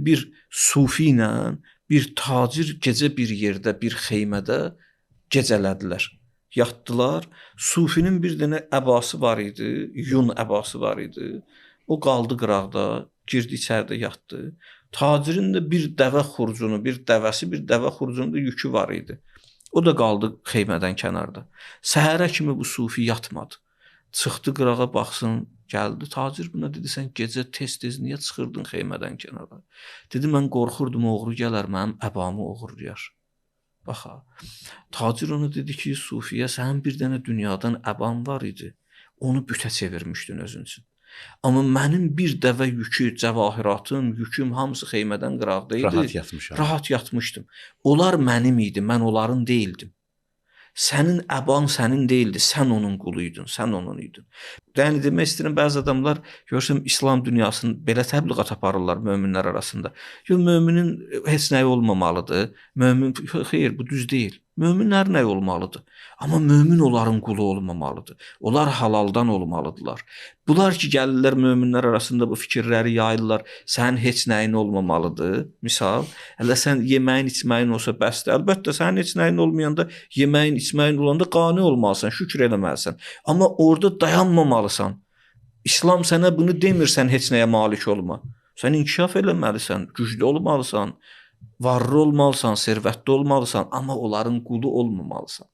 bir sufi ilə bir tacir gecə bir yerdə, bir xeymədə gecələdilər. Yatdılar. Sufinin bir dənə əbası var idi, yun əbası var idi. O qaldı qıraqda, girdi içəridə yatdı. Tacirin də bir dəvə xurcunu, bir dəvə xurcununda yükü var idi. O da qaldı xeymədən kənarda. Səhərə kimi bu sufi yatmadı. Çıxdı qırağa baxsın, gəldi. Tacir buna dedi, sən gecə tez-tez niyə çıxırdın xeymədən kənara? Dedi, mən qorxurdum, oğru gələr, mənim əbamı oğurlayar. Baxa, tacir ona dedi ki, sufiyə, sənin bir dənə dünyadan əban var idi. Onu bütə çevirmişdin özün üçün. Amma mənim bir dəvə yükü, cəvahiratım, yüküm hamısı xeymədən qıraqda idi. Rahat yatmışam. Rahat yatmışdım. Onlar mənim idi, mən onların deyildim. Sənin əban sənin deyildi, sən onun quluydun, sən onun idin. Yəni demək istəyirəm, bəzi adamlar görürsən İslam dünyasını belə təbliğat aparırlar möminlər arasında. Yox, möminin heç nəyi olmamalıdır. Mömin xeyr, bu düz deyil. Möminlər nə olmalıdır? Amma mömin onların qulu olmamalıdır. Onlar halaldan olmalıdırlar. Bunlar ki, gəlirlər möminlər arasında bu fikirləri yayırlar. Sənin heç nəyin olmamalıdır. Misal, hələ sən yeməyin, içməyin olsa bəsdir. Əlbəttə, sənin heç nəyin olmayanda, yeməyin, içməyin olanda qane olmalısan, şükür eləməlisən. Amma orada dayanmamalısan. İslam sənə bunu demir, sən heç nəyə malik olma. Sən inkişaf eləməlisən, güclü olmalısan. Varlı olmalısan, sərvətli olmalısan, amma onların qulu olmamalısan.